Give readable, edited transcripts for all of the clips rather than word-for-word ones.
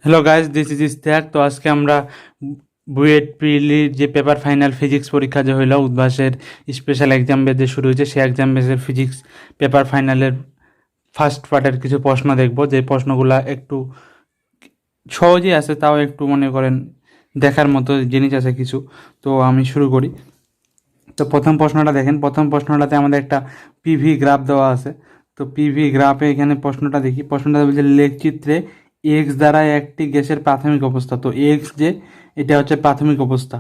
Hello guys, this is Istehak. তো আজকে আমরা বুয়েট প্রিলির যে পেপার ফাইনাল ফিজিক্স পরীক্ষা যে হইল উদ্ভাসের স্পেশাল এক্সাম বেজে শুরু হয়েছে, সেই এক্সাম বেজের ফিজিক্স পেপার ফাইনালের ফার্স্ট পার্টের কিছু প্রশ্ন দেখব, যে প্রশ্নগুলো একটু সহজই আছে, তাও একটু মনে করেন দেখার মতো জিনিস আছে কিছু। তো আমি শুরু করি। তো প্রথম প্রশ্নটা দেখেন, প্রথম প্রশ্নটাতে আমাদের একটা পিভি গ্রাফ দেওয়া আছে। তো পিভি গ্রাফে এখানে প্রশ্নটা দেখি, প্রশ্নটা বলছে লেখচিত্রে এক্স দ্বারা একটি গ্যাসের প্রাথমিক অবস্থা। তো এক্স যে এটা হচ্ছে প্রাথমিক অবস্থা,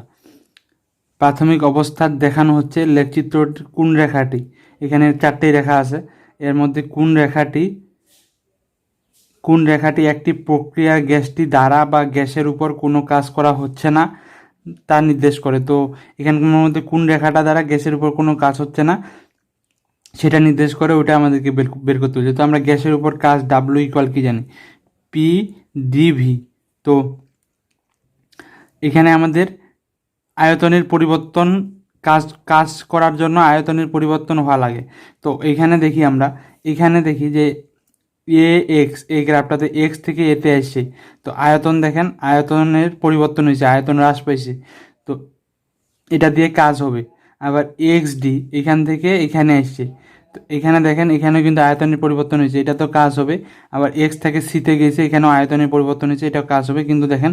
প্রাথমিক অবস্থা দেখানো হচ্ছে লেখচিত্রটির কোন রেখাটি। এখানে চারটি রেখা আছে, এর মধ্যে কোন রেখাটি একটি প্রক্রিয়া গ্যাসটি দ্বারা বা গ্যাসের উপর কোনো কাজ করা হচ্ছে না তা নির্দেশ করে। তো এখানকার মধ্যে কোন রেখাটা দ্বারা গ্যাসের উপর কোনো কাজ হচ্ছে না সেটা নির্দেশ করে, ওটা আমাদেরকে বের করতে হচ্ছে। তো আমরা গ্যাসের উপর কাজ ডাব্লিউ ইকুয়াল কি জানি, পি ডিভি। তো এখানে আমাদের আয়তনের পরিবর্তন, কাজ কাজ করার জন্য আয়তনের পরিবর্তন হওয়া লাগে। তো এখানে দেখি যে এ এক্স, এই গ্রাফটাতে এক্স থেকে এতে আসছে। তো আয়তন দেখেন, আয়তনের পরিবর্তন হয়েছে, আয়তন হ্রাস পাইছে। তো এটা দিয়ে কাজ হবে। আবার এক্স ডি এখান থেকে এখানে আসছে, তো এখানে দেখেন এখানেও কিন্তু আয়তনের পরিবর্তন হয়েছে, এটা তো কাজ হবে। আবার এক্স থেকে সিতে গেছে, এখানেও আয়তনের পরিবর্তন হয়েছে, এটাও কাজ হবে। কিন্তু দেখেন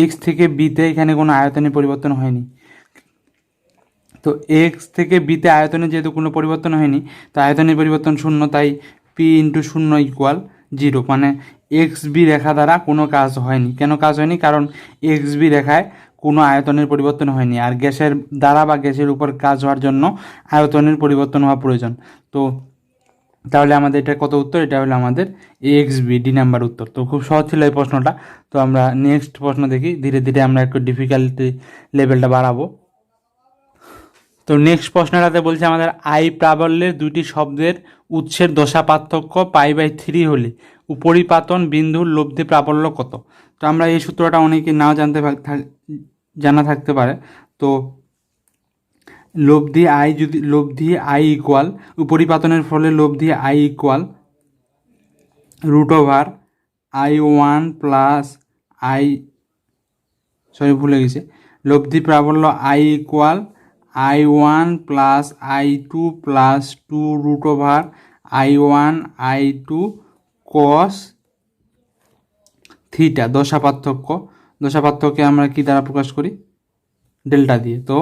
এক্স থেকে বিতে এখানে কোনো আয়তনের পরিবর্তন হয়নি। তো এক্স থেকে বিতে আয়তনের যেহেতু কোনো পরিবর্তন হয়নি, তো আয়তনের পরিবর্তন শূন্য, তাই পি ইন্টু শূন্য ইকুয়াল জিরো। মানে এক্স বি রেখা দ্বারা কোনো কাজ হয়নি। কেন কাজ হয়নি? কারণ এক্স বি রেখায় কোনো আয়তনের পরিবর্তন হয়নি, আর গ্যাসের দ্বারা বা গ্যাসের উপর কাজ হওয়ার জন্য আয়তনের পরিবর্তন হওয়া প্রয়োজন। তো তাহলে আমাদের এটা কত উত্তর? এটা হলো আমাদের এক্স বি, ডি নাম্বার উত্তর। তো খুব সহজ ছিল এই প্রশ্নটা। তো আমরা নেক্সট প্রশ্ন দেখি, ধীরে ধীরে আমরা একটু ডিফিকাল্টি লেভেলটা বাড়াবো। তো নেক্সট প্রশ্নটাতে বলছে আমাদের আই প্রাবল্যের দুইটি শব্দের উৎসের দশা পার্থক্য পাই/3 হলে উপরিপাতন বিন্দুর লব্ধি প্রাবল্য কত? তো আমরা এই সূত্রটা অনেকে নাও জানা থাকতে পারে। তো লব্ধি আই ইকুয়াল, উপরিপাতনের ফলে লব্ধি I equal √I1 plus I, sorry ভুলে গেছে, লব্ধি প্রাবল্য I equal I1 plus I2 plus 2 √I1 I2 cos theta. দশা পার্থক্যকে আমরা কি দ্বারা প্রকাশ করি? ডেল্টা দিয়ে। তো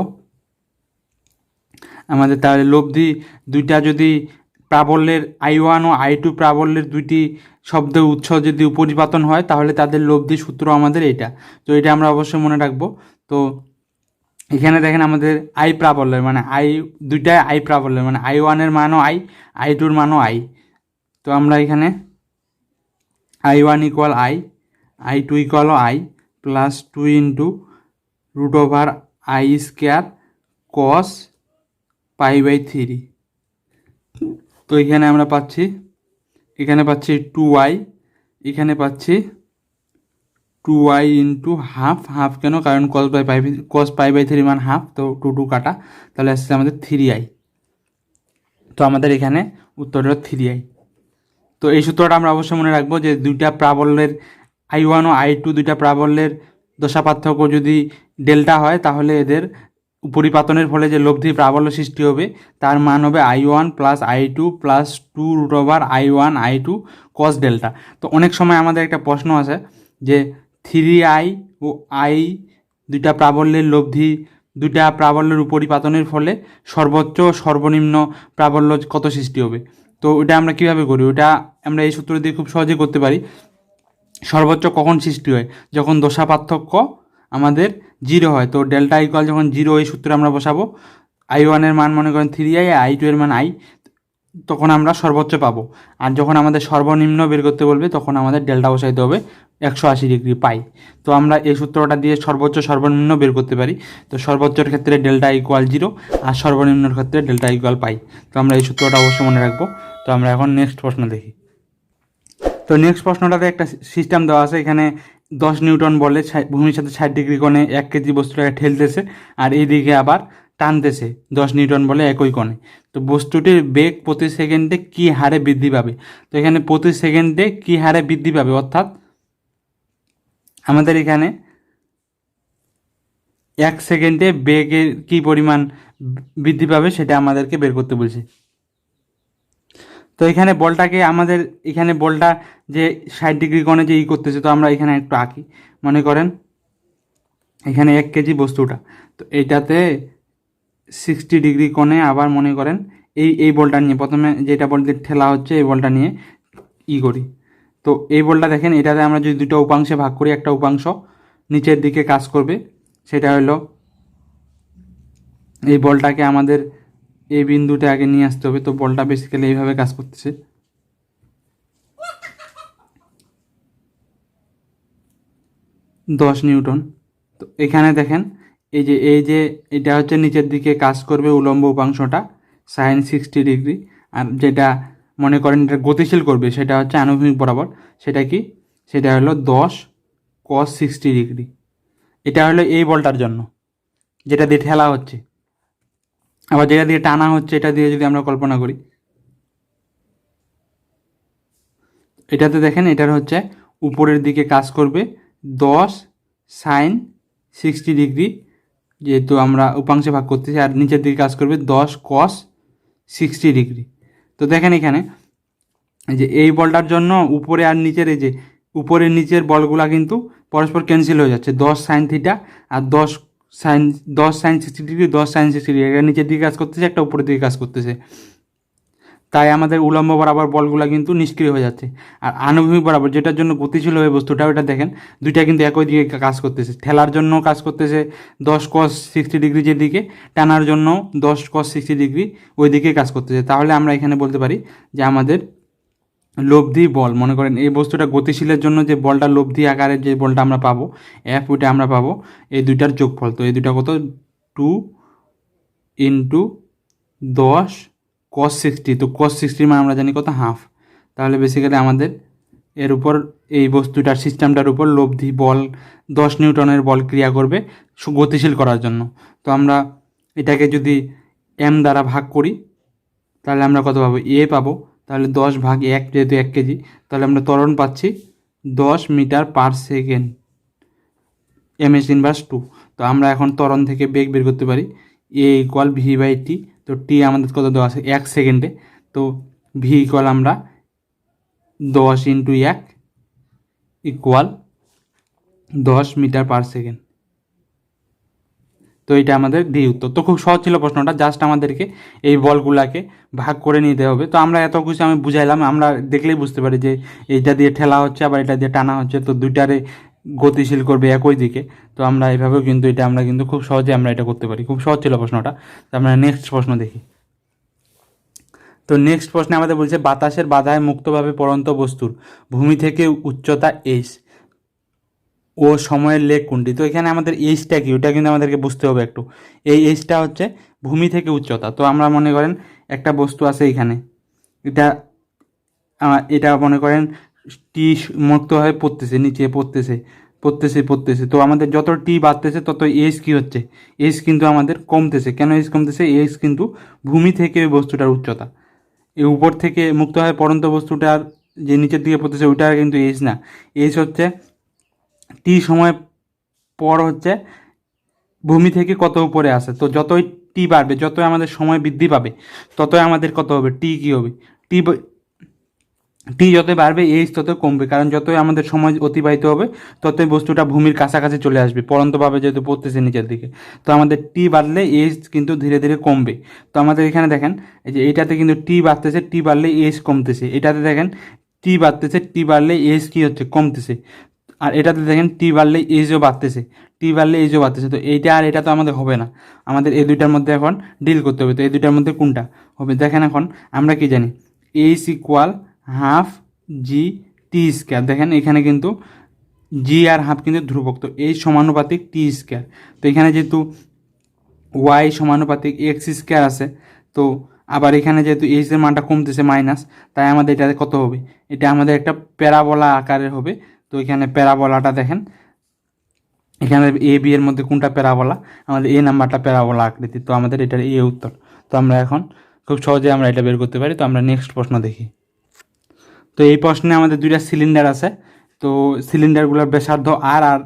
আমাদের তাহলে লব্ধি দুইটা যদি প্রাবল্যের I1 ও I2 প্রাবল্যের দুইটি শব্দের উৎস যদি উপরিপাতন হয়, তাহলে তাদের লব্ধি সূত্র আমাদের এটা। তো এটা আমরা অবশ্যই মনে রাখবো। তো এখানে দেখেন আমাদের আই প্রাবল্যের মানে দুইটাই আই প্রাবল্যের মানে I1 মানও I2 মানও আই। তো আমরা এখানে I1 equal I2 equal I plus 2 into √I² কস পাই/3। তো এখানে আমরা পাচ্ছি 2i, এখানে পাচ্ছি 2i ইন্টু হাফ কেন? কারণ কস পাই/3 মান হাফ, তো 2 কাটা, তাহলে আসছে আমাদের 3i। তো আমাদের এখানে উত্তর হলো 3i। তো এই সূত্রটা আমরা অবশ্যই মনে রাখবো যে দুইটা প্রাবল্যের I1 ও I2 দুইটা প্রাবল্যের দশা পার্থক্য যদি ডেল্টা হয়, তাহলে এদের উপরিপাতনের ফলে যে লব্ধি প্রাবল্য সৃষ্টি হবে তার মান হবে I1 plus I2 plus 2 √I1 I2 কস ডেল্টা। তো অনেক সময় আমাদের একটা প্রশ্ন আছে যে 3i ও i দুইটা প্রাবল্যের লব্ধি, দুইটা প্রাবল্যের উপরিপাতনের ফলে সর্বোচ্চ সর্বনিম্ন প্রাবল্য কত সৃষ্টি হবে। তো ওটা আমরা কীভাবে করি? ওটা আমরা এই সূত্র দিয়ে খুব সহজে করতে পারি। সর্বোচ্চ কখন সৃষ্টি হয়? যখন দশা পার্থক্য আমাদের 0 হয়। তো ডেল্টা ইকুয়াল যখন 0, এই সূত্রে আমরা বসাবো। I1 মান মনে করেন 3i, I2 মান i, তখন আমরা সর্বোচ্চ পাবো। আর যখন আমাদের সর্বনিম্ন বের করতে বলবে, তখন আমাদের ডেল্টা বসাইতে হবে 180 ডিগ্রি পাই। তো আমরা এই সূত্রটা দিয়ে সর্বোচ্চ সর্বনিম্ন বের করতে পারি। তো সর্বোচ্চর ক্ষেত্রে ডেল্টা ইকুয়াল 0 আর সর্বনিম্নের ক্ষেত্রে ডেল্টা ইকুয়াল পাই। তো আমরা এই সূত্রটা অবশ্যই মনে রাখবো। তো আমরা এখন নেক্সট প্রশ্ন দেখি। তো নেক্সট প্রশ্নটাতে একটা সিস্টেম দেওয়া আছে। এখানে 10 নিউটন বলে ভূমির সাথে 60 ডিগ্রি কোণে 1 কেজি বস্তুটাকে ঠেলতেছে, আর এইদিকে আবার টানতেছে 10 নিউটন বলে একই কোণে। তো বস্তুটির বেগ প্রতি সেকেন্ডে কী হারে বৃদ্ধি পাবে? তো এখানে প্রতি সেকেন্ডে কী হারে বৃদ্ধি পাবে, অর্থাৎ আমাদের এখানে 1 সেকেন্ডে বেগের কী পরিমাণ বৃদ্ধি পাবে সেটা আমাদেরকে বের করতে বলছে। তো এখানে বলটাকে আমাদের এখানে বলটা যে 60 ডিগ্রি কোণে যে করতেছে, তো আমরা এখানে একটু আঁকি। মনে করেন এখানে 1 কেজি বস্তুটা, তো এইটাতে 60 ডিগ্রি কোণে আবার মনে করেন এই বলটা নিয়ে প্রথমে যেটা বলতে ঠেলা হচ্ছে এই বলটা নিয়ে করি। তো এই বলটা দেখেন, এটাতে আমরা যদি দুটো উপাংশে ভাগ করি, একটা উপাংশ নিচের দিকে কাজ করবে, সেটা হলো এই বলটাকে আমাদের এই বিন্দুতে আগে নিয়ে আসতে হবে। তো বলটা বেসিক্যালি এইভাবে কাজ করতেছে। দশ নিউটন। তো এখানে দেখেন এই যে এটা হচ্ছে নিচের দিকে কাজ করবে উলম্ব উপাংশটা সাইন 60 ডিগ্রি, আর যেটা মনে করেন এটা গতিশীল করবে সেটা হচ্ছে আনুভূমিক বরাবর, সেটা কি, সেটা হলো 10 cos 60 ডিগ্রি। এটা হলো এই বলটার জন্য যেটা দিয়ে ঠেলা হচ্ছে। আবার যেটা দিয়ে টানা হচ্ছে এটা দিয়ে যদি আমরা কল্পনা করি, এটাতে দেখেন এটার হচ্ছে উপরের দিকে কাজ করবে 10 সাইন 60 ডিগ্রি, যেহেতু আমরা উপাংশে ভাগ করতেছি, আর নিচের দিকে কাজ করবে 10 cos 60 ডিগ্রি। তো দেখেন এখানে যে এই বলটার জন্য উপরে আর নিচের এই যে উপরের নিচের বলগুলা কিন্তু পরস্পর ক্যান্সেল হয়ে যাচ্ছে। 10 সাইন থিটা আর 10 সাইন 60 ডিগ্রি, 10 সাইন 60 ডিগ্রি, একটা নিচের দিকে কাজ করতেছে, একটা উপরের দিকে কাজ করতেছে। তাই আমাদের উলম্ব বরাবর বলগুলা কিন্তু নিষ্ক্রিয় হয়ে যাচ্ছে। আর আনুভূমিক বরাবর যেটার জন্য গতিশীল হয়ে বস্তুটা, ওটা দেখেন দুইটা কিন্তু একই দিকে কাজ করতেছে। ঠেলার জন্য কাজ করতেছে 10 cos 60 ডিগ্রি যেদিকে, টানার জন্য 10 cos 60 ডিগ্রি ওই দিকে কাজ করতেছে। তাহলে আমরা এখানে বলতে পারি যে আমাদের লব্ধি বল, মনে করেন এই বস্তুটা গতিশীলের জন্য যে বলটা লব্ধি আকারের যে বলটা আমরা পাবো এফ, ওইটা আমরা পাবো এই দুইটার যোগফল। তো এই দুইটা কত, 2 ইন্টু 10 cos 60। তো cos 60 মানে আমরা জানি কত, হাফ। তাহলে বেসিক্যালি আমাদের এর উপর এই বস্তুটার সিস্টেমটার উপর লব্ধি বল 10 নিউটনের বল ক্রিয়া করবে গতিশীল করার জন্য। তো আমরা এটাকে যদি এম দ্বারা ভাগ করি তাহলে আমরা কত পাবো, এ পাবো। তাহলে 10 ভাগ 1, যেহেতু 1 কেজি, তাহলে আমরা ত্বরণ পাচ্ছি 10 metre per second, ms inverse 2। তো আমরা এখন ত্বরণ থেকে বেগ বের করতে পারি, এ ইকুয়াল ভি বাই টি। তো টি আমাদের কত দেওয়া আছে, 1 সেকেন্ডে। তো ভি ইকুয়াল আমরা 10 into 1 equal 10 metre per second. তো এটা আমাদের ডি উত্তর। তো খুব সহজ ছিল প্রশ্নটা, জাস্ট আমাদেরকে এই বলগুলাকে ভাগ করে নিতে হবে। তো আমরা এত কিছু আমি বুঝাইলাম, আমরা দেখলেই বুঝতে পারি যে এইটা দিয়ে ঠেলা হচ্ছে আবার এটা দিয়ে টানা হচ্ছে, তো দুইটারে গতিশীল করবে একই দিকে। তো আমরা এইভাবেও কিন্তু এটা আমরা কিন্তু খুব সহজে আমরা এটা করতে পারি। খুব সহজ ছিল প্রশ্নটা। তো আমরা নেক্সট প্রশ্ন দেখি। তো নেক্সট প্রশ্নে আমাদের বলছে বাতাসের বাধায় মুক্তভাবে পড়ন্ত বস্তুর ভূমি থেকে উচ্চতা এইচ ও সময়ের লেখ কোনটি। তো এখানে আমাদের এইচটা কি, ওটা কিন্তু আমাদেরকে বুঝতে হবে একটু। এই এইচটা হচ্ছে ভূমি থেকে উচ্চতা। তো আমরা মনে করেন একটা বস্তু আছে এখানে, এটা এটা মনে করেন টি মুক্তভাবে পড়তেছে, নিচে পড়তেছে। তো আমাদের যত টি বাড়তেছে তত এইচ কী হচ্ছে, এইচ কিন্তু আমাদের কমতেছে। কেন এইচ কমতেছে, এইচ কিন্তু ভূমি থেকে ওই বস্তুটার উচ্চতা। এই উপর থেকে মুক্তভাবে পড়ন্ত বস্তুটার যে নিচের দিকে পড়তেছে ওইটা কিন্তু এইচ না, এইচ হচ্ছে টি সময় পর হচ্ছে ভূমি থেকে কত উপরে আসে। তো যতই টি বাড়বে, যতই আমাদের সময় বৃদ্ধি পাবে, ততই আমাদের কত হবে, টি কী হবে, টি টি যতই বাড়বে এইচ ততই কমবে। কারণ যতই আমাদের সময় অতিবাহিত হবে ততই বস্তুটা ভূমির কাছাকাছি চলে আসবে, পড়ন্তভাবে যেহেতু পড়তেছে নিচের দিকে। তো আমাদের টি বাড়লে এইচ কিন্তু ধীরে ধীরে কমবে। তো আমাদের এখানে দেখেন এই যে এইটাতে কিন্তু টি বাড়তেছে, টি বাড়লে এইচ কমতেছে। এটাতে দেখেন টি বাড়তেছে, টি বাড়লে এইচ কী হচ্ছে, কমতেছে। আর এটাতে দেখেন টি বাড়লে এইচও বাড়তেছে, টি বাড়লে এইচও বাড়তেছে। তো এইটা আর এটা তো আমাদের হবে না, আমাদের এই দুইটার মধ্যে এখন ডিল করতে হবে। তো এই দুইটার মধ্যে কোনটা হবে, দেখেন এখন আমরা কি জানি, এইচ ইকুয়াল হাফ জি টি স্কোয়ার। দেখেন এখানে কিন্তু জি আর হাফ কিন্তু ধ্রুবক, তো এই সমানুপাতিক টি স্কোয়ার। তো এখানে যেহেতু ওয়াই সমানুপাতিক এক্স স্কোয়ার আছে, তো আবার এখানে যেহেতু এইচ এর মানটা কমতেছে মাইনাস, তাই আমাদের এটা কত হবে, এটা আমাদের একটা প্যারাবোলা আকারের হবে। তো এখানে প্যারাবোলাটা দেখেন, এখানে এ বি এর মধ্যে কোনটা প্যারাবোলা, আমাদের এ নাম্বারটা প্যারাবোলা আকৃতি। তো আমাদের এটার এ উত্তর। তো আমরা এখন খুব সহজে আমরা এটা বের করতে পারি। তো আমরা নেক্সট প্রশ্ন দেখি। তো এই প্রশ্নে আমাদের দুইটা সিলিন্ডার আছে। তো তো সিলিন্ডারগুলোর ব্যাসার্ধ আর আর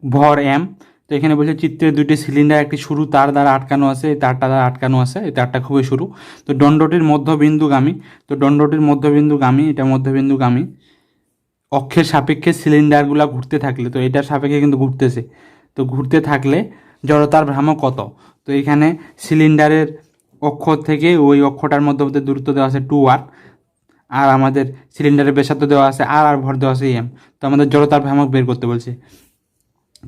ভর এম। তো এখানে বলছে চিত্রে দুইটি সিলিন্ডার একটি সরু তার দ্বারা আটকানো আছে, এই তারটা দ্বারা আটকানো আছে, এই তারটা খুবই সরু। তো দণ্ডটির মধ্যবিন্দুগামী, তো দণ্ডটির মধ্যবিন্দুগামী, এটা মধ্যবিন্দুগামী অক্ষের সাপেক্ষে সিলিন্ডারগুলো ঘুরতে থাকলে, তো এটার সাপেক্ষে কিন্তু ঘুরতেছে, তো ঘুরতে থাকলে জড়তার ভ্রামক কত। তো এখানে সিলিন্ডারের অক্ষ থেকে ওই অক্ষটার মধ্যে দূরত্ব দেওয়া আছে 2r, আর আমাদের সিলিন্ডারের ব্যাসার্ধ দেওয়া আছে আর আর ভর দেওয়া আছে এম। তো আমাদের জড়তার ভ্রামক বের করতে বলছে।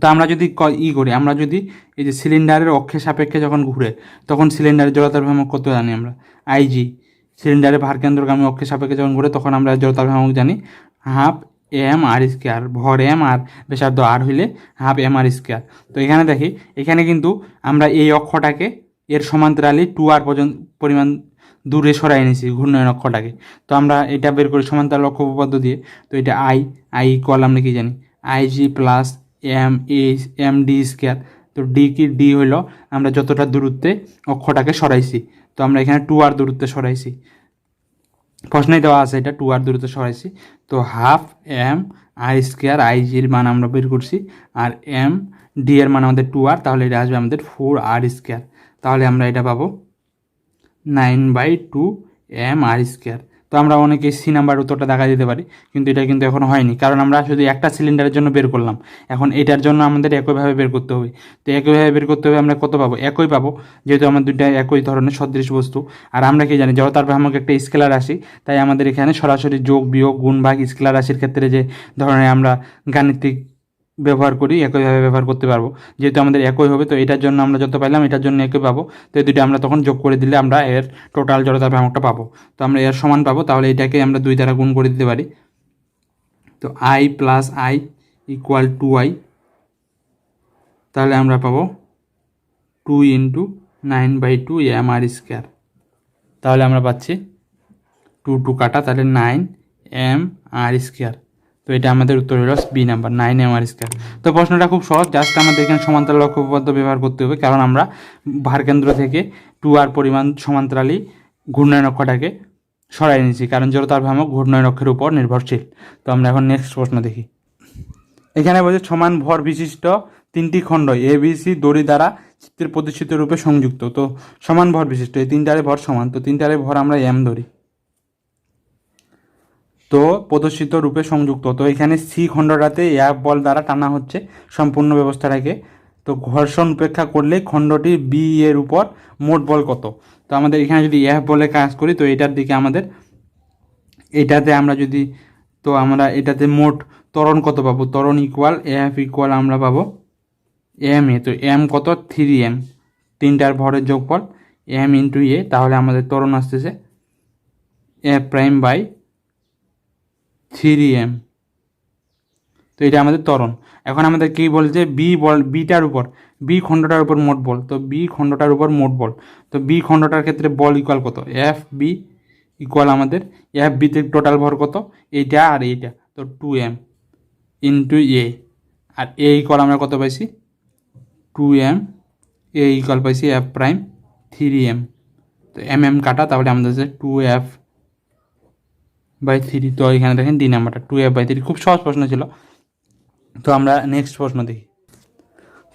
তো আমরা যদি করি, আমরা যদি এই যে সিলিন্ডারের অক্ষের সাপেক্ষে যখন ঘুরে তখন সিলিন্ডারের জড়তার ভ্রামক কত জানি আমরা, আইজি। সিলিন্ডারের ভারকেন্দ্রগামী অক্ষের সাপেক্ষে যখন ঘুরে তখন আমরা জড়তার ভ্রামক জানি হাফ এম আর স্কোয়ার, ভর এম আর ব্যাসার্ধ আর হইলে হাফ এম আর স্কোয়ার। তো এখানে দেখি, এখানে কিন্তু আমরা এই অক্ষটাকে এর সমান্তরালি 2r পর্যন্ত পরিমাণ দূরে সরাই নিয়েছি ঘূর্ণয়ন অক্ষটাকে। তো আমরা এটা বের করি সমান্তরাল অক্ষ উপপাদ্য দিয়ে। তো এটা আই ইকুয়াল আমরা কি জানি, I G plus m d square. তো ডি হইল আমরা যতটা দূরত্বে অক্ষটাকে সরাইছি, তো আমরা এখানে 2r দূরত্বে সরাইছি, প্রশ্নেই দেওয়া আছে এটা 2r দূরত্বে সরাইছি। তো হাফ এম আর স্কোয়ার, আইজির মান আমরা বের করছি, আর এম ডি এর মান আমাদের 2r, তাহলে এটা আসবে আমাদের 4r স্কোয়ার। তাহলে আমরা এটা পাবো 9/2 এম আর স্কোয়ার। তো আমরা অনেকে সি নাম্বার উত্তরটা দেখা দিতে পারি, কিন্তু এটা কিন্তু এখন হয়নি, কারণ আমরা শুধু একটা সিলিন্ডারের জন্য বের করলাম। এখন এটার জন্য আমাদের একইভাবে বের করতে হবে। তো একইভাবে বের করতে হবে, আমরা কত পাবো, একই পাবো, যেহেতু আমার দুইটা একই ধরনের সদৃশ বস্তু। আর আমরা কি জানি, জড়তার ভ্রামক একটা স্কেলার রাশি, তাই আমাদের এখানে সরাসরি যোগ বিয়োগ গুণ ভাগ স্কেলার রাশির ক্ষেত্রে যে ধরনের আমরা গাণিতিক ব্যবহার করি একইভাবে ব্যবহার করতে পারবো, যেহেতু আমাদের একই হবে। তো এটার জন্য আমরা যত পাইলাম এটার জন্য একই পাবো, তো এই দুটো আমরা তখন যোগ করে দিলে আমরা এর টোটাল জড়তার ভ্রামকটা পাবো। তো আমরা এর সমান পাবো, তাহলে এটাকে আমরা 2 দ্বারা গুণ করে দিতে পারি। তো I plus I equal 2i, তাহলে আমরা পাবো 2 × 9/2 এম আর স্কোয়ার। তাহলে আমরা পাচ্ছি 2 কাটা, তাহলে 9 এম আর স্কোয়ার। তো এটা আমাদের উত্তর হলো B number, 9 M R square. তো প্রশ্নটা খুব সহজ, জাস্ট আমাদের এখানে সমান্তরাল অক্ষ উপপাদ্য ব্যবহার করতে হবে, কারণ আমরা ভারকেন্দ্র থেকে 2r পরিমাণ সমান্তরালী ঘূর্ণয়ন অক্ষটাকে সরাই নিয়েছি, কারণ জড়তার ভ্রামক ঘূর্ণয়ন অক্ষের উপর নির্ভরশীল। তো আমরা এখন নেক্সট প্রশ্ন দেখি। এখানে বলছে সমান ভর বিশিষ্ট 3টি খণ্ড এ বি সি দড়ি দ্বারা চিত্রের প্রদর্শিত রূপে সংযুক্ত। তো সমান ভর বিশিষ্ট, এই তিনটারে ভর সমান, তো তিনটারে ভর আমরা এম ধরি, তো প্রদর্শিত রূপে সংযুক্ত। তো এখানে সি খণ্ডটাতে এক বল দ্বারা টানা হচ্ছে সম্পূর্ণ ব্যবস্থাটাকে। তো ঘর্ষণ উপেক্ষা করলে খণ্ডটি বি এর উপর মোট বল কত। তো আমাদের এখানে যদি এফ বলে কাজ করি, তো এটার দিকে আমাদের এটাতে আমরা যদি, তো আমরা এটাতে মোট ত্বরণ কত পাবো, ত্বরণ ইকুয়াল এফ ইকুয়াল আমরা পাবো এম এ। তো এম কত, 3m, তিনটার ভরের যোগফল এম ইন্টু এ, তাহলে আমাদের ত্বরণ আসতেছে F'/3m। তো এটা আমাদের ত্বরণ। এখন আমাদের কী বলছে, বিটার উপর, বি খণ্ডটার উপর মোট বল। তো বি খণ্ডটার উপর মোট বল, তো বি খণ্ডটার ক্ষেত্রে বল ইকুয়াল কত, এফ বি ইকুয়াল আমাদের এফ বিতে টোটাল ভর কত, এইটা আর এইটা, তো 2m ইন্টু এ, আর এ ইকুয়াল আমরা কত পাইছি 2m, এ ইকুয়াল পাইছি F'/3m। তো এম কাটা, তাহলে আমাদের হচ্ছে 2f/3। তো এখানে দেখেন ডি নাম্বারটা 2f/3। খুব সহজ প্রশ্ন ছিল। তো আমরা নেক্সট প্রশ্ন দেখি।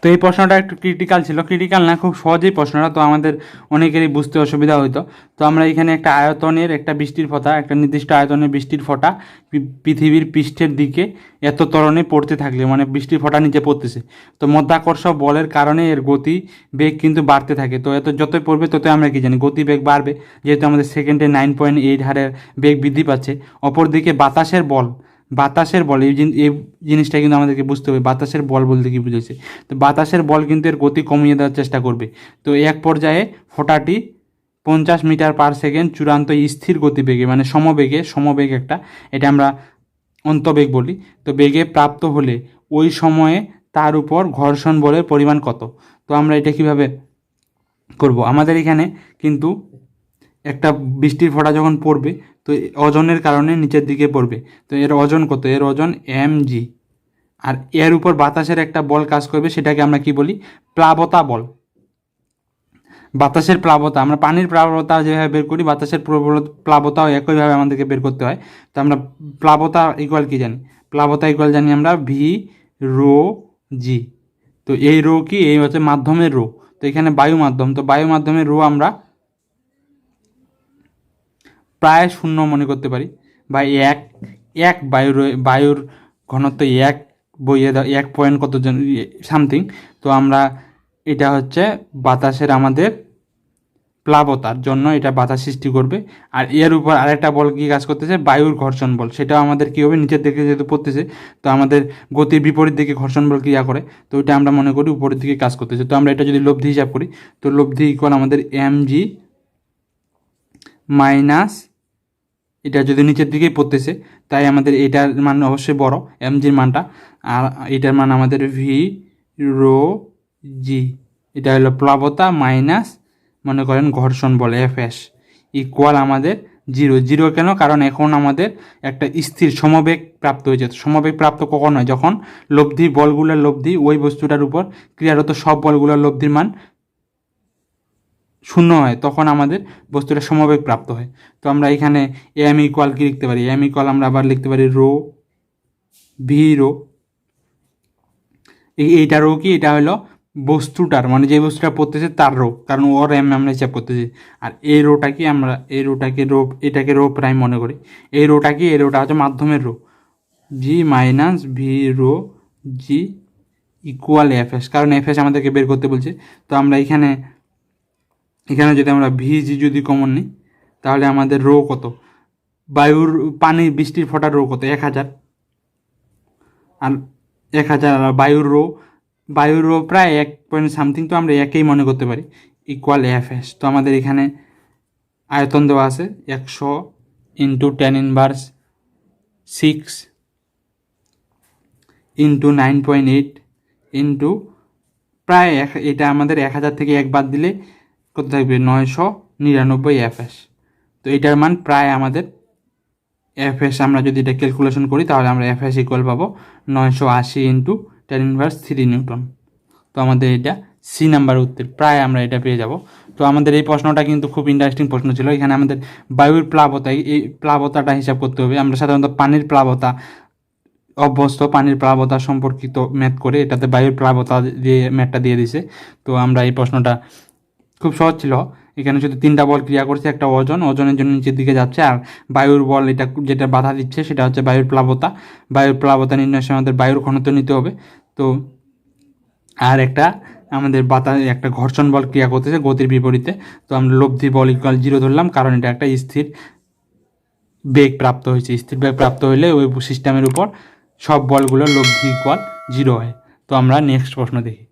তো এই প্রশ্নটা একটু ক্রিটিক্যাল ছিল, ক্রিটিক্যাল না, খুব সহজেই প্রশ্নটা, তো আমাদের অনেকেরই বুঝতে অসুবিধা হইতো। তো আমরা এখানে একটা আয়তনের একটা বৃষ্টির ফোঁটা, একটা নির্দিষ্ট আয়তনের বৃষ্টির ফোঁটা পৃথিবীর পৃষ্ঠের দিকে এত ত্বরণে পড়তে থাকলে, মানে বৃষ্টির ফোঁটা নিচে পড়তেছে, তো মধ্যাকর্ষণ বলের কারণে এর গতি বেগ কিন্তু বাড়তে থাকে। তো এত যতই পড়বে ততই আমরা কি জানি গতি বেগ বাড়বে, যেহেতু আমাদের সেকেন্ডে 9.8 হারের বেগ বৃদ্ধি পাচ্ছে। অপরদিকে বাতাসের বল এই জিনিসটা কিন্তু আমাদেরকে বুঝতে হবে, বাতাসের বল বলতে কি বুঝেছে। তো বাতাসের বল কিন্তু এর গতি কমিয়ে দেওয়ার চেষ্টা করবে। তো এক পর্যায়ে ফোঁটাটি 50 মিটার/সেকেন্ড চূড়ান্ত স্থির গতিবেগে, মানে সমবেগ একটা, এটা আমরা অন্তবেগ বলি। তো বেগে প্রাপ্ত হলে ওই সময়ে তার উপর ঘর্ষণ বলের পরিমাণ কত। তো আমরা এটা কিভাবে করব, আমাদের এখানে কিন্তু একটা বৃষ্টির ফোঁটা যখন পড়বে, তো ওজনের কারণে নিচের দিকে পড়বে। তো এর ওজন কত, এর ওজন mg, আর এর উপর বাতাসের একটা বল কাজ করবে, সেটাকে আমরা কি বলি, প্লাবতা বল। বাতাসের প্লাবতা, আমরা পানির প্লাবতা যেভাবে বের করি বাতাসের প্লাবতাও একইভাবে আমাদেরকে বের করতে হয়। তো আমরা প্লাবতা ইকুয়াল কি জানি, প্লাবতা ইকুয়াল জানি আমরা ভি রো জি। তো এই রো কি, এই হচ্ছে মাধ্যমের রো। তো এখানে বায়ু মাধ্যম, তো বায়ু মাধ্যমের রো আমরা প্রায় শূন্য মনে করতে পারি, বা এক এক বায়ুর ঘনত্ব এক বইয়ে দাও 1 কত জন সামথিং। তো আমরা এটা হচ্ছে বাতাসের আমাদের প্লাবতার জন্য এটা বাধা সৃষ্টি করবে। আর এর উপর আরেকটা বল কি কাজ করতেছে, বায়ুর ঘর্ষণ বল, সেটাও আমাদের কী হবে, নিচের দিকে যেহেতু পড়তেছে তো আমাদের গতির বিপরীত দিকে ঘর্ষণ বল ক্রিয়া করে, তো ওইটা আমরা মনে করি উপরের দিকে কাজ করতেছে। তো আমরা এটা যদি লব্ধি হিসাব করি, তো লব্ধি ইকুয়াল আমাদের mg মাইনাস, এটা যদি নিচের দিকেই পড়তেছে তাই আমাদের এটার মান অবশ্যই বড় mgর মানটা, আর এটার মান আমাদের ভি রো জি, এটা হলো প্লাবতা মাইনাস মনে করেন ঘর্ষণ বল Fs ইকুয়াল আমাদের 0 কেন, কারণ এখন আমাদের একটা স্থির সমবেগ প্রাপ্ত হয়েছে। সমবেগ প্রাপ্ত কখন হয়, যখন লব্ধি বলগুলোর লব্ধি ওই বস্তুটার উপর ক্রিয়ারত সব বলগুলোর লব্ধির মান শূন্য হয়, তখন আমাদের বস্তুটা সমবেগ প্রাপ্ত হয়। তো আমরা এখানে এম ইকুয়াল কি লিখতে পারি, এম ইকুয়াল আমরা আবার লিখতে পারি রো ভি রো, এইটা রো কি, এটা হলো বস্তুটার মানে যে বস্তুটা পড়তেছে তার রো, কারণ ওর এম আমরা হিসাব করতেছি। আর এই রোটা কি, আমরা এই রোটাকে এটাকে রো প্রাইম মনে করি। এই রোটা কি, এই রোটা হচ্ছে মাধ্যমের রো, জি মাইনাস ভি রো জি ইকুয়াল Fs, কারণ Fs আমাদেরকে বের করতে বলছে। তো আমরা এখানে যদি আমরা ভিজি যদি কমন নিই তাহলে আমাদের রো কত, বায়ুর পানির বৃষ্টির ফোঁটার রো কত 1000, আর 1000, আর বায়ুর রো প্রায় 1 সামথিং, তো আমরা একেই মনে করতে পারি ইকুয়াল Fs। তো আমাদের এখানে আয়তন দেওয়া আছে 100 ইন্টু 10⁻6 ইন্টু 9.8 ইন্টু প্রায় এটা আমাদের 1000 থেকে 1 বাদ দিলে কত থাকবে 999 Fs। তো এটার মান প্রায় আমাদের Fs, আমরা যদি এটা ক্যালকুলেশন করি তাহলে আমরা Fs ইকুয়াল পাবো 980 ইন্টু 10⁻3 নিউটন। তো আমাদের এটা সি নাম্বার উত্তর, প্রায় আমরা এটা পেয়ে যাব। তো আমাদের এই প্রশ্নটা কিন্তু খুব ইন্টারেস্টিং প্রশ্ন ছিল। এখানে আমাদের বায়ুর প্লাবতা, এই প্লাবতাটা হিসাব করতে হবে। আমরা সাধারণত পানির প্লাবতা অভ্যস্ত, পানির প্লাবতা সম্পর্কিত ম্যাথ করে, এটাতে বায়ুর প্লাবতা দিয়ে ম্যাথটা দিয়ে দিছে। তো আমরা এই প্রশ্নটা খুব সহজ ছিল। এখানে শুধু 3টা বল ক্রিয়া করছে, একটা ওজনের জন্য নিচের দিকে যাচ্ছে, আর বায়ুর বল এটা যেটা বাধা দিচ্ছে সেটা হচ্ছে বায়ুর প্লাবতা। বায়ুর প্লাবতা নির্ণয়ের সময় আমাদের বায়ুর ঘনত্ব নিতে হবে। তো আর একটা আমাদের একটা ঘর্ষণ বল ক্রিয়া করতেছে গতির বিপরীতে। তো আমরা লব্ধি বল ইকুয়াল 0 ধরলাম, কারণ এটা একটা স্থির বেগ প্রাপ্ত হয়েছে। স্থির বেগ প্রাপ্ত হলে ওই সিস্টেমের উপর সব বলগুলো লব্ধি ইকুয়াল 0 হয়। তো আমরা নেক্সট প্রশ্ন দেখি।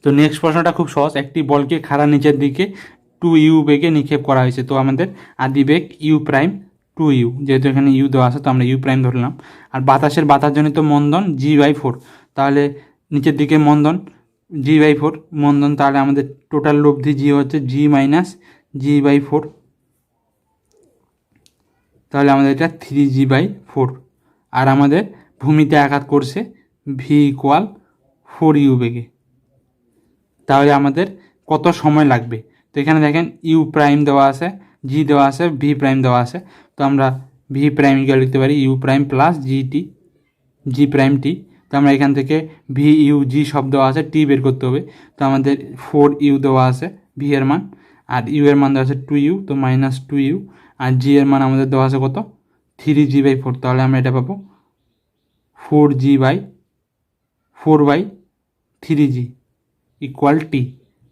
তো নেক্সট প্রশ্নটা খুব সহজ, একটি বলকে খাড়া নিচের দিকে 2u বেগে নিক্ষেপ করা হয়েছে। তো আমাদের আদি বেগ u প্রাইম 2u, যেহেতু এখানে u দেওয়া আছে তো আমরা u প্রাইম ধরলাম। আর বাতাসের বাতাসজনিত মন্দন g/4, তাহলে নিচের দিকে মন্দন g/4 মন্দন, তাহলে আমাদের টোটাল লব্ধি g হচ্ছে g মাইনাস g/4, তাহলে আমাদের এটা 3g/4। আর আমাদের ভূমিতে আঘাত করছে v ইকুয়াল 4u বেগে, তাহলে আমাদের কত সময় লাগবে। তো এখানে দেখেন ইউ প্রাইম দেওয়া আছে, জি দেওয়া আছে, ভি প্রাইম দেওয়া আছে। তো আমরা ভি প্রাইম ইকুয়াল লিখতে পারি you prime plus G prime টি। তো আমরা এখান থেকে ভি ইউ জি সব দেওয়া আছে, টি বের করতে হবে। তো আমাদের 4u দেওয়া আছে ভি এর মান, আর ইউ এর মান দেওয়া আছে 2u, তো মাইনাস 2u, আর জি এর মান আমাদের দেওয়া আছে কত 3g/4, তাহলে আমরা এটা পাবো 4g/4/3g ইকুয়াল টি।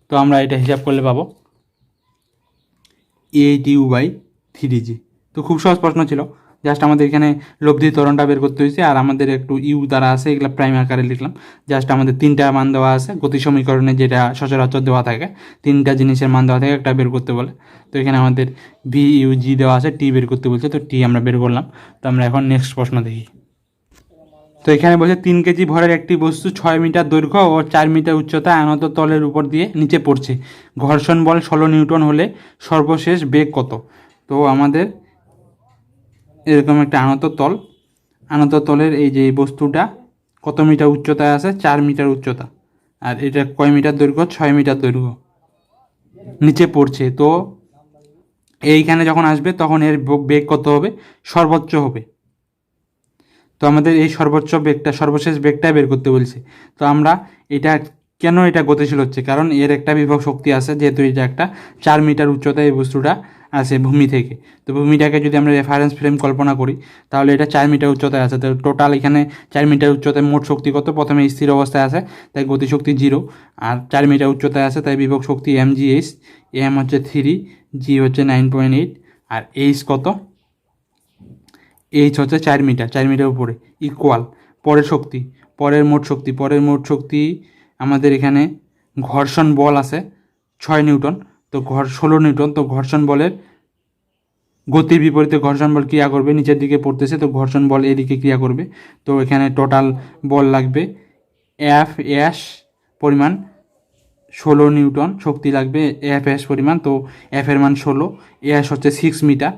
তো আমরা এটা হিসাব করলে পাবো 8u/3g। তো খুব সহজ প্রশ্ন ছিল, জাস্ট আমাদের এখানে লব্ধি ত্বরণটা বের করতে হয়েছে, আর আমাদের একটু ইউ দ্বারা আছে, এগুলো প্রাইম আকারে লিখলাম। জাস্ট আমাদের 3টা মান দেওয়া আছে গতি সমীকরণে, যেটা সচরাচর দেওয়া থাকে 3টা জিনিসের মান দেওয়া থাকে, একটা বের করতে বলে। তো এখানে আমাদের ভি ইউ জি দেওয়া আছে, টি বের করতে বলছে, তো টি আমরা বের করলাম। তো আমরা এখন নেক্সট প্রশ্ন দেখি। তো এখানে বলছে 3 কেজি ভরের একটি বস্তু 6 মিটার দৈর্ঘ্য ও 4 মিটার উচ্চতায় আনত তলের উপর দিয়ে নিচে পড়ছে, ঘর্ষণ বল 16 নিউটন হলে সর্বশেষ বেগ কত। তো আমাদের এরকম একটা আনত তলের এই যে বস্তুটা কত মিটার উচ্চতায় আছে, 4 মিটার উচ্চতা, আর এটা কয় মিটার দৈর্ঘ্য, 6 মিটার দৈর্ঘ্য নিচে পড়ছে। তো এইখানে যখন আসবে তখন এর বেগ কত হবে, সর্বোচ্চ হবে। তো আমাদের এই সর্বোচ্চ বেগটা, সর্বশেষ বেগটা বের করতে বলছে। তো আমরা এটা কেন এটা গতিশীল হচ্ছে, কারণ এর একটা বিভব শক্তি আছে, যেহেতু এটা একটা 4 মিটার উচ্চতায় এই বস্তুটা আছে ভূমি থেকে। তো ভূমিটাকে যদি আমরা রেফারেন্স ফ্রেম কল্পনা করি তাহলে এটা 4 মিটার উচ্চতায় আছে। তো টোটাল এখানে 4 মিটার উচ্চতায় মোট শক্তি কত, প্রথমে স্থির অবস্থায় আছে তাই গতিশক্তি 0, আর 4 মিটার উচ্চতায় আছে তাই বিভব শক্তি mgh, m হচ্ছে 3, g হচ্ছে 9.8, আর h কত, h হচ্ছে 4 মিটার, 4 মিটার উপরে, ইকুয়াল পরের শক্তি, পরের মোট শক্তি আমাদের এখানে ঘর্ষণ বল আছে 6 নিউটন, তো 16 নিউটন। তো ঘর্ষণ বলের গতির বিপরীতে ঘর্ষণ বল ক্রিয়া করবে, নিচের দিকে পড়তেছে, তো ঘর্ষণ বল এদিকে ক্রিয়া করবে। তো এখানে টোটাল বল লাগবে এফ এস পরিমাণ 16 নিউটন, শক্তি লাগবে এফ এস পরিমাণ। তো এফ এর মান 16, এস হচ্ছে 6 মিটার,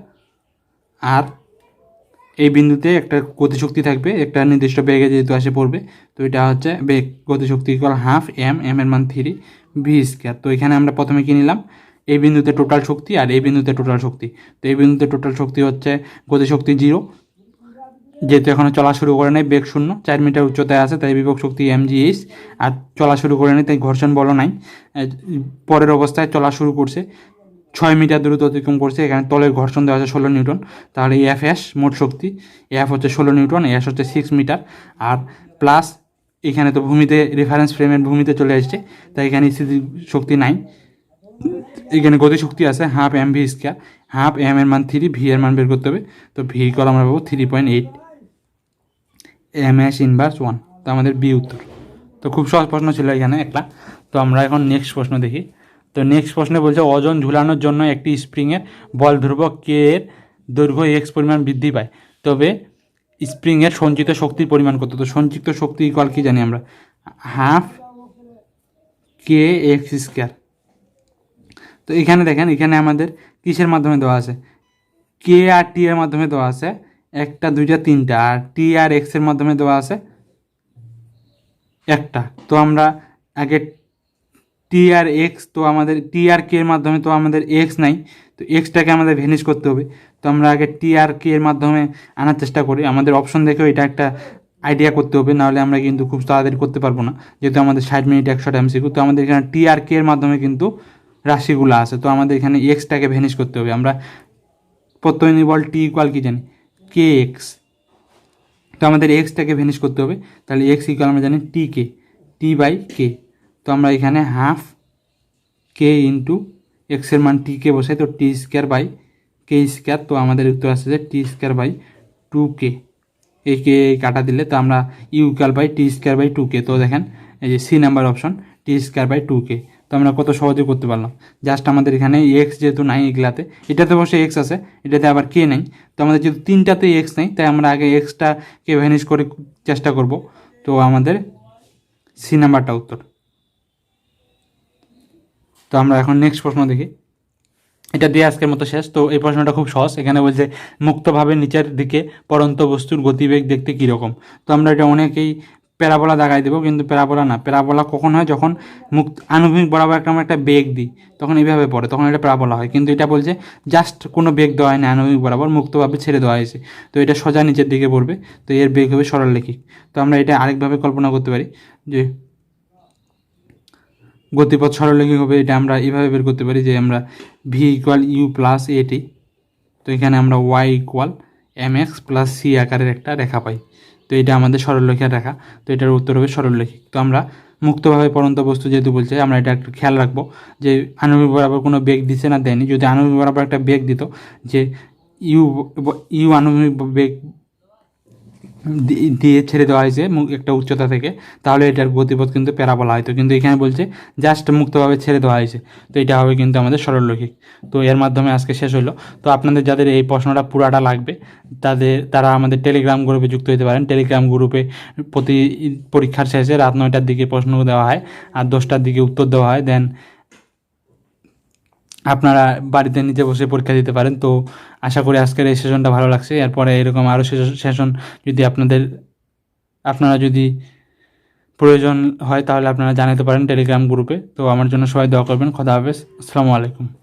আর এই বিন্দুতে একটা গতিশক্তি থাকবে একটা নির্দিষ্ট বেগে যেহেতু আসে পড়বে। তো এটা হচ্ছে বেগ, গতিশক্তি ইকুয়াল হাফ এম, এম এর মান 3 ভি স্কোয়ার। তো এখানে আমরা প্রথমে কি নিলাম, এই বিন্দুতে টোটাল শক্তি আর এই বিন্দুতে টোটাল শক্তি। তো এই বিন্দুতে টোটাল শক্তি হচ্ছে গতিশক্তি 0, যেহেতু এখনও চলা শুরু করে নেই, বেগ 0, 4 মিটার উচ্চতায় আছে তাই বিভব শক্তি mgh, আর চলা শুরু করে নেই তাই ঘর্ষণ বলও নাই, পরের অবস্থায় চলা শুরু করছে, 6 মিটার দূরত্ব অতিক্রম করছে। এখানে তলের ঘর্ষণ দেওয়া আছে 16 নিউটন, তাহলে এফ এস মোট শক্তি, এফ হচ্ছে 16 নিউটন, এস হচ্ছে 6 মিটার, আর প্লাস এখানে তো ভূমিতে রেফারেন্স ফ্রেমের ভূমিতে চলে আসছে তাই এখানে স্থিতি শক্তি নাই, এখানে গতিশক্তি আছে half m v square, half m এর মান 3, ভি এর মান বের করতে হবে। তো ভি ইকুয়াল আমরা পাবো 3.8 এম এস ইনভার্স 1। তো আমাদের বি উত্তর। তো খুব সহজ প্রশ্ন ছিল এখানে একটা। তো আমরা এখন নেক্সট প্রশ্ন দেখি। তো নেক্সট প্রশ্নে বলছে ওজন ঝুলানোর জন্য একটি স্প্রিংয়ের বল ধ্রুবক কে এর দৈর্ঘ্য এক্স পরিমাণ বৃদ্ধি পায়, তবে স্প্রিংয়ের সঞ্চিত শক্তির পরিমাণ কত। তো সঞ্চিত শক্তি ইকুয়াল কি জানি আমরা, হাফ কে এক্স স্কোয়ার। তো এখানে দেখেন, এখানে আমাদের কিসের মাধ্যমে দেওয়া আছে, কে আর টি এর মাধ্যমে দেওয়া আছে 1টা 2টা 3টা, আর টি আর এক্স এর মাধ্যমে দেওয়া আছে 1টা। তো আমরা আগে টি আর এক্স, তো আমাদের টি আর কে এর মাধ্যমে তো আমাদের এক্স নাই, তো এক্সটাকে আমাদের ভ্যানিশ করতে হবে। তো আমরা আগে টি আর কে এর মাধ্যমে আনার চেষ্টা করি, আমাদের অপশন দেখেও এটা একটা আইডিয়া করতে হবে, নাহলে আমরা কিন্তু খুব তাড়াতাড়ি করতে পারবো না, যেহেতু আমাদের 60 মিনিট 100 এমসিকিউ। তো আমাদের এখানে টি আর কে এর মাধ্যমে কিন্তু রাশিগুলো আছে, তো আমাদের এখানে এক্সটাকে ভ্যানিশ করতে হবে। আমরা প্রত্যয় নির্বল টি ইকুয়াল কি জানি, কে এক্স। তো আমাদের এক্সটাকে ভ্যানিশ করতে হবে, তাহলে এক্স ইকুয়াল আমরা জানি টি কে, টি বাই কে। তো আমরা এখানে হাফ কে ইন্টু এক্সের মান টি কে বসাই, তো টি স্কোয়ার বাই কে স্কোয়ার। তো আমাদের উত্তর আসছে যে টি স্কোয়ার বাই 2k। এই কে কাটা দিলে তো আমরা u equal by t square by 2k। তো দেখেন এই যে C number option, t square by 2k। তো আমরা কত সহজে করতে পারলাম, জাস্ট আমাদের এখানে এক্স যেহেতু নাই এগুলাতে, এটাতে অবশ্যই এক্স আছে, এটাতে আবার কে নাই। তো আমাদের যেহেতু 3টাতে এক্স নেই তাই আমরা আগে এক্সটাকে ভ্যানিশ করে চেষ্টা করব। তো আমাদের সি নাম্বারটা উত্তর। তো আমরা এখন নেক্সট প্রশ্ন দেখি, এটা দিয়ে আজকের মতো শেষ। তো এই প্রশ্নটা খুব সহজ, এখানে বলছে মুক্তভাবে নিচের দিকে পড়ন্ত বস্তুর গতিবেগ দেখতে কীরকম। তো আমরা এটা অনেকেই প্যারাবোলা দাগাই দেবো, কিন্তু প্যারাবোলা না, প্যারাবোলা কখন হয়, যখন আনুভূমিক বরাবর আমরা একটা বেগ দিই তখন এইভাবে পড়ে, তখন এটা প্যারাবোলা হয়। কিন্তু এটা বলছে জাস্ট কোনো বেগ দেওয়া হয় না, আনুভূমিক বরাবর মুক্তভাবে ছেড়ে দেওয়া হয়েছে, তো এটা সোজা নিচের দিকে পড়বে, তো এর বেগ হবে সরলরেখিক। তো আমরা এটা আরেকভাবে কল্পনা করতে পারি যে গতিপথ সরলরেখিক হবে, এটা আমরা এইভাবে বের করতে পারি যে আমরা ভি ইকুয়াল ইউ প্লাস এটি, তো এখানে আমরা y equal m x plus c আকারের একটা রেখা পাই। তো এটা আমাদের সরলরেখার রেখা, তো এটার উত্তর হবে সরলরেখিক। তো আমরা মুক্তভাবে পড়ন্ত বস্তু যেহেতু বলছে, আমরা এটা একটু খেয়াল রাখবো যে আণবিক বরাবর কোনো বেগ দিচ্ছে না দেয়নি। যদি আণবিক বরাবর একটা বেগ দিত, যে ইউ ইউ আণবিক বেগ দিয়ে ছেড়ে দেওয়া হয়েছে একটা উচ্চতা থেকে, তাহলে এটার গতিপথ কিন্তু প্যারাবোলা হয়তো, কিন্তু এখানে বলছে জাস্ট মুক্তভাবে ছেড়ে দেওয়া হয়েছে, তো এটা হবে কিন্তু আমাদের সরলরৈখিক। তো এর মাধ্যমে আজকে শেষ হলো। তো আপনাদের যাদের এই প্রশ্নটা পুরাটা লাগবে তারা আমাদের টেলিগ্রাম গ্রুপে যুক্ত হতে পারেন। টেলিগ্রাম গ্রুপে প্রতি পরীক্ষার শেষে রাত 9টার দিকে প্রশ্ন দেওয়া হয় আর 10টার দিকে উত্তর দেওয়া হয়, দেন আপনারা বাড়িতে নিজে বসে পরীক্ষা দিতে পারেন। তো আশা করি আজকের এই সেশনটা ভালো লাগছে, এরপরে এরকম আরও সেশন যদি আপনারা যদি প্রয়োজন হয় তাহলে আপনারা জানাতে পারেন টেলিগ্রাম গ্রুপে। তো আমার জন্য সবাই দোয়া করবেন। খোদা হাফেজ। আসসালামু আলাইকুম।